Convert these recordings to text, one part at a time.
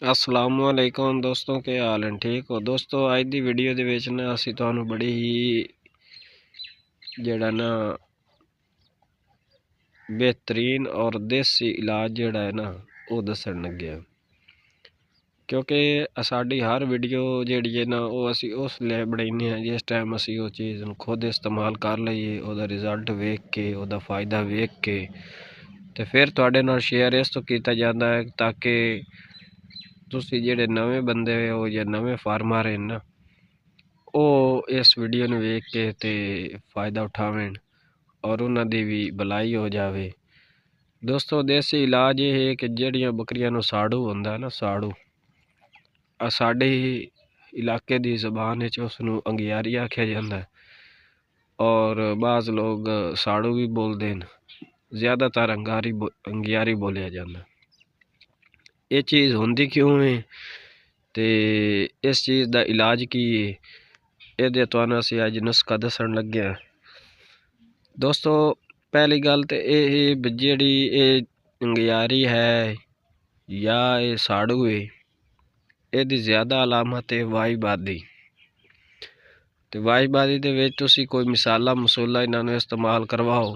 असलामुअलैकुम दोस्तों, के हाल हैं? ठीक हो दोस्तों? आज दी वीडियो दे विच ना असी तुहानू बड़ी ही जेड़ा ना बेहतरीन और देसी इलाज जेड़ा है ना वो दसन लगे हैं। क्योंकि साडी हर वीडियो जेड़ी है ना वो असी उस ले बनाने हैं जिस टाइम असी वो चीज़ खुद इस्तेमाल कर लईए, ओदा रिजल्ट वेख के, ओदा फ़ायदा वेख के ते फिर तुहाडे नाल शेयर इस तो कीता जांदा है ताकि तुसी जेड़े नवे बंदे हो या नवे फार्मर हैं ना ਉਹ ਇਸ ਵੀਡੀਓ ਨੂੰ ਵੇਖ ਕੇ ਤੇ ਫਾਇਦਾ ਉਠਾਵਣ ਔਰ ਉਹਨਾਂ ਦੀ ਵੀ ਭਲਾਈ ਹੋ ਜਾਵੇ। ਦੋਸਤੋ, ਦੇਸੀ ਇਲਾਜ ਇਹ ਹੈ ਕਿ ਜਿਹੜੀਆਂ ਬੱਕਰੀਆਂ ਨੂੰ ਸਾੜੂ ਹੁੰਦਾ ਨਾ, ਸਾੜੂ ਸਾਡੇ ਇਲਾਕੇ ਦੀ ਜ਼ਬਾਨ ਵਿੱਚ ਉਸ ਨੂੰ ਅੰਗਿਆਰੀ ਆਖਿਆ ਜਾਂਦਾ ਔਰ ਬਾਜ਼ ਲੋਕ ਸਾੜੂ ਵੀ ਬੋਲਦੇ ਨੇ, ਜ਼ਿਆਦਾਤਰ ਅੰਗਿਆਰੀ ਬੋਲਿਆ ਜਾਂਦਾ। ਇਹ ਚੀਜ਼ ਹੁੰਦੀ ਕਿਉਂ ਹੈ ਤੇ ਇਸ ਚੀਜ਼ ਦਾ ਇਲਾਜ ਕੀ ਹੈ, ਇਹਦੇ ਤੁਹਾਨੂੰ ਅਸੀਂ ਅੱਜ ਨੁਸਖਾ ਦੱਸਣ ਲੱਗੇ ਹਾਂ। ਦੋਸਤੋ, पहली गल तो यह जी अंगियारी है या ये साड़ू है, यदी ज़्यादा अलामत है वाईबादी। तो वाईबादी दे विच तुसी कोई मसाला मसूला इन्होंने इस्तेमाल करवाओ,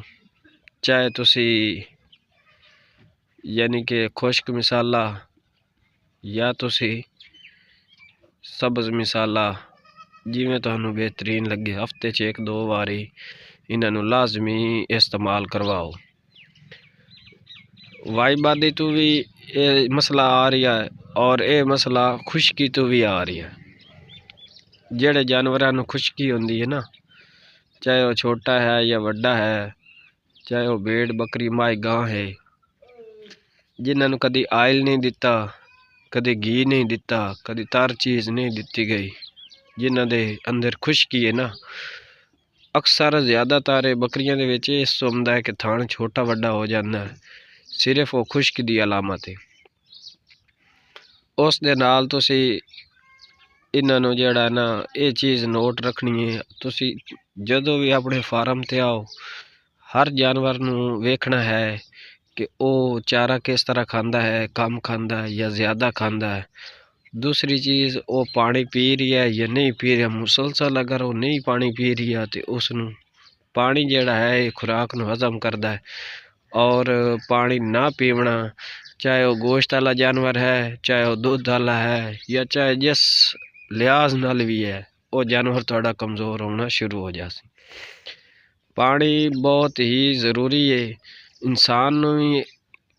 चाहे तुसी यानी कि खुश्क मसाला या तुसी सब्ज़ मसाला जिमें तुहानू बेहतरीन लगे, हफ्ते च 1-2 बारी इन्हों लाजमी इस्तेमाल करवाओ। वाईबादी तो भी ये मसला आ रही है और ये मसला खुश्की तो भी आ रही है। जेड़े जानवरों खुश्की होंदी है ना, चाहे वो छोटा है या वड्डा है, चाहे वो भेड़ बकरी माई गां है, जिन्होंने कभी आयल नहीं दिता, कभी घी नहीं दिता, कभी तार चीज़ नहीं दिती गई, जिन्हों के अंदर खुश्की है ना, अक्सर ज़्यादातर बकरियां दे विच इस होंदा है कि थान छोटा वड्डा हो जाता है, सिर्फ वो खुश्क दी अलामत है। उस दे नाल तुसी इन्हों जेड़ा ना ये चीज़ नोट रखनी है। तुसी जदों भी अपने फार्म ते आओ, हर जानवर नू वेखना है कि वो चारा किस तरह खांदा है, कम खांदा है या ज़्यादा खांदा है। दूसरी चीज़, वो पानी पी रही है या नहीं पी रहा। मुसलसल अगर वो नहीं पानी पी रही है तो उसनू पानी जेड़ा है खुराक नू हजम करता है। और पानी ना पीवना, चाहे वो गोश्त वाला जानवर है, चाहे वो दूध वाला है, या चाहे जिस लिहाज नाल भी है, वो जानवर थोड़ा कमज़ोर होना शुरू हो जाए। पानी बहुत ही ज़रूरी है। इंसान नू भी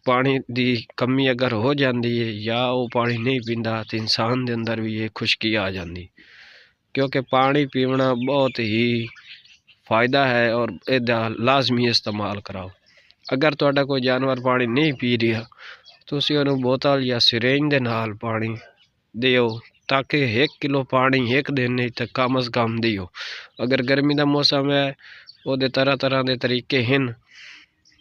पानी दी कमी अगर हो जाती है या वो पानी नहीं पींदा तो इंसान दे अंदर भी ये खुश्की आ जाती, क्योंकि पानी पीना बहुत ही फ़ायदा है और इसका लाजमी इस्तेमाल कराओ। अगर तुहाडा कोई जानवर पानी नहीं पी रहा, तुसी उन्हें बोतल या सिरेंज दे नाल पानी दिओ, ताकि 1 किलो पानी एक दिन नहीं तो कम अज़ कम दिओ। अगर गर्मी का मौसम है, वो तरह तरह के तरीके हैं।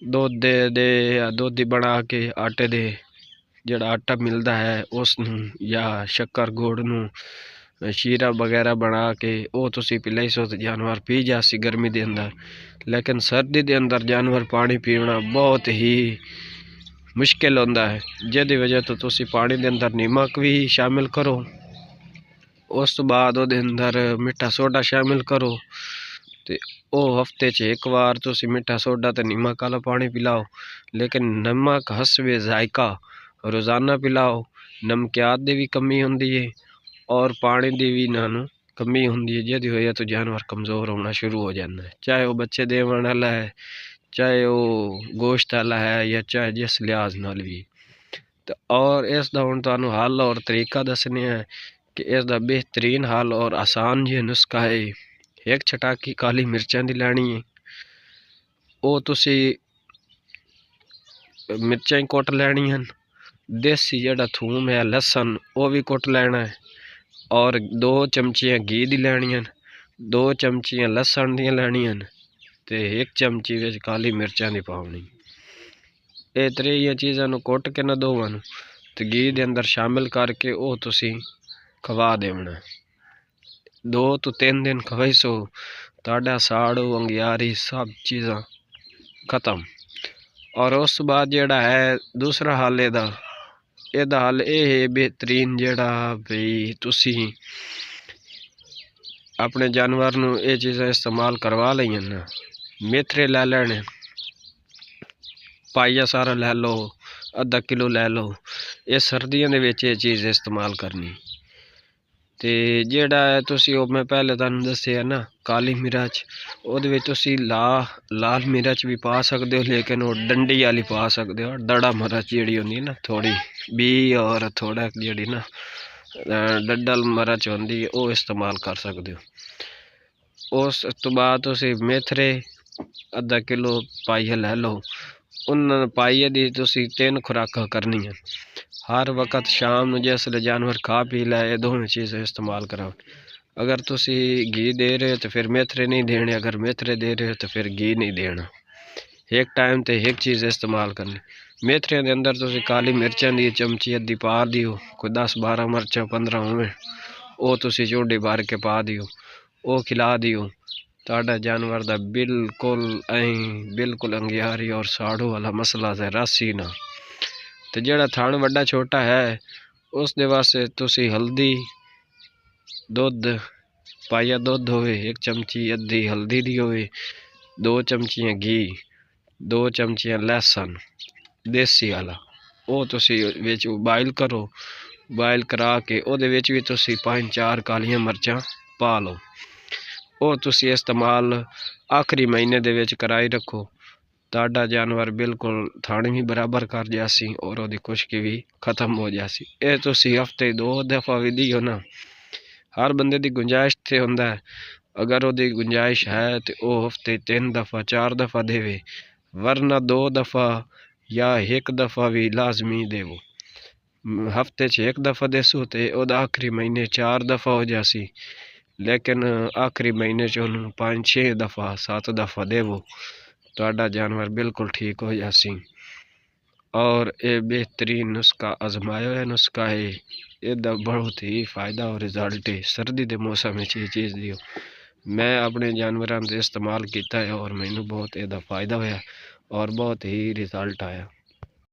दुध दे या दुध बना के आटे दे जड़ा आटा मिलता है उस या शक्कर गुड़ नू शीरा वगैरह बना के वो तुसी पिलाई सो तो जानवर पी जासी गर्मी के अंदर। लेकिन सर्दी के अंदर जानवर पानी पीना बहुत ही मुश्किल होता है, जिसकी वजह तो तुसी पानी के अंदर नमक भी शामिल करो, उस तो बाद वो अंदर मिठा सोडा शामिल करो। तो वो हफ्ते च 1 बार तुसी मिठा सोडा तो नमक वाला पानी पिलाओ, लेकिन नमक हसबे जायका रोज़ाना पिलाओ। नमकियात दी भी कमी होंदी है और पानी दी भी इन्हों कमी होंदी है, जिसकी वजह तो जानवर कमज़ोर होना शुरू हो जाता है। चाहे वो बच्चे देवन वाला है, चाहे वो गोश्त वाला है, या चाहे जिस लिहाज नाल भी। तो और इसका हुण तुहानू हल और तरीका दसने हैं कि इसका बेहतरीन हल और आसान जो नुस्खा है। 1 चटाकी काली मिर्चां दी लैनी है, वो तुसी मिर्चां ही कुट लैनियां। देसी जेड़ा थूम है, लहसन, वो भी कुट लेना है और 2 चमचियां घी दी लैनियां, 2 चमचियां लहसन दी लैनियां ते 1 चमची विच काली मिर्चां दी पाउणी। ये त्रेइयां चीज़ां नू कुट के ना दोवां नू ते घी दे अंदर शामिल करके वो तुसी खवा देवना। 2 तो 3 दिन खवाई सो ताड़ा साड़ू अंगियारी सब चीज़ां खत्म। और उस बाद जेड़ा है दूसरा हल एदा ਇਹਦਾ ਹੱਲ ਇਹ ਹੈ ਬਿਹਤਰੀਨ ਜਿਹੜਾ ਵੀ ਤੁਸੀਂ ਆਪਣੇ ਜਾਨਵਰ ਨੂੰ ਇਹ ਚੀਜ਼ਾਂ ਇਸਤੇਮਾਲ ਕਰਵਾ ਲਈਆਂ ਨਾ। ਮੇਥਰੇ ਲੈ ਲੈਣੇ, ਪਾਈਆ ਸਾਰਾ ਲੈ ਲਓ, ਅੱਧਾ ਕਿਲੋ ਲੈ ਲਓ। ਇਹ ਸਰਦੀਆਂ ਦੇ ਵਿੱਚ ਇਹ ਚੀਜ਼ ਇਸਤੇਮਾਲ ਕਰਨੀ। ਤੇ ਜਿਹੜਾ ਤੁਸੀਂ ਉਹ ਮੈਂ ਪਹਿਲੇ ਤੁਹਾਨੂੰ ਦੱਸਿਆ ਨਾ ਕਾਲੀ ਮਿਰਚ, ਉਹਦੇ ਵਿੱਚ ਤੁਸੀਂ ਲਾਲ ਮਿਰਚ ਵੀ ਪਾ ਸਕਦੇ ਹੋ, ਲੇਕਿਨ ਉਹ ਡੰਡੀ ਵਾਲੀ ਪਾ ਸਕਦੇ ਹੋ। ਦੜਾ ਮਿਰਚ ਜਿਹੜੀ ਹੁੰਦੀ ਨਾ ਥੋੜੀ ਵੀ, ਔਰ ਥੋੜਾ ਜਿਹੜੀ ਨਾ ਡੱਡਲ ਮਿਰਚ ਹੁੰਦੀ ਉਹ ਇਸਤੇਮਾਲ ਕਰ ਸਕਦੇ ਹੋ। ਉਸ ਤੋਂ ਬਾਅਦ ਤੁਸੀਂ ਮੇਥਰੇ ਅੱਧਾ ਕਿਲੋ ਪਾਈਆ ਲੈ ਲਓ। ਉਹਨਾਂ ਪਾਈਏ ਦੀ ਤੁਸੀਂ 3 ਖੁਰਾਕਾਂ ਕਰਨੀਆਂ। ਹਰ ਵਕਤ ਸ਼ਾਮ ਨੂੰ ਜਿਸਲੇ ਜਾਨਵਰ ਖਾ ਪੀ ਲੈ, ਇਹ ਦੋਵੇਂ ਚੀਜ਼ਾਂ ਇਸਤੇਮਾਲ ਕਰਾਓ। अगर तुसी घी दे रहे हो तो फिर मेथरे नहीं देने, अगर मेथरे दे रहे हो तो फिर घी नहीं देना। एक टाइम ते एक चीज़ इस्तेमाल करनी। मेथरे के अंदर तुसी काली मिर्चां दी चमची अद्धी पा दियो, कोई 10-12 मिर्चां 15 होवे, वो तुसी चूड़ी भर के पा दियो, वो खिला दियो। ताड़ा जानवर दा बिल्कुल अंगियारी और साड़ू वाला मसला है रासी ना। तो जेड़ा थान वड्डा छोटा है उस दे वास्ते तुसी हल्दी, दुध पाइया दुध होवे, 1 चमची अद्धी हल्दी दी होवे, 2 चमचियां घी, 2 चमचियां लहसुन देसी वाला, वो तुसी विच बॉयल करो। बॉयल करा के ओदे विच भी तुसी 5-4 कालियां मिर्चां पा लो। वो तुसी इस्तेमाल आखिरी महीने दे विच कराई रखो। ताड़ा जानवर बिल्कुल थाने भी बराबर कर जासी और ओदी खुश्की भी खत्म हो जासी। ये तुसी हफ्ते 2 दफ़ा भी दियो ना। हर बंदे दी गुंजाइश ते हुंदा है, अगर ओदी गुंजाइश है तो वो हफ्ते 3 दफ़ा 4 दफ़ा देवे, वरना 2 दफ़ा या 1 दफ़ा भी लाजमी देवो। हफ्ते 1 दफ़ा देसो तो ओदा आखिरी महीने 4 दफ़ा हो जासी, लेकिन आखिरी महीने च उन्होंने 5-6 दफ़ा 7 दफ़ा देवो, तो जानवर बिल्कुल ठीक हो जासी। और ये बेहतरीन नुस्खा आजमाया है नुस्खा है, ਇਹਦਾ बहुत ही फ़ायदा और रिजल्ट है। सर्दी के मौसम में ये चीज़ दियो। मैं अपने जानवरों से इस्तेमाल किया है और मैनू बहुत ਇਹਦਾ फ़ायदा होया और बहुत ही रिजल्ट आया।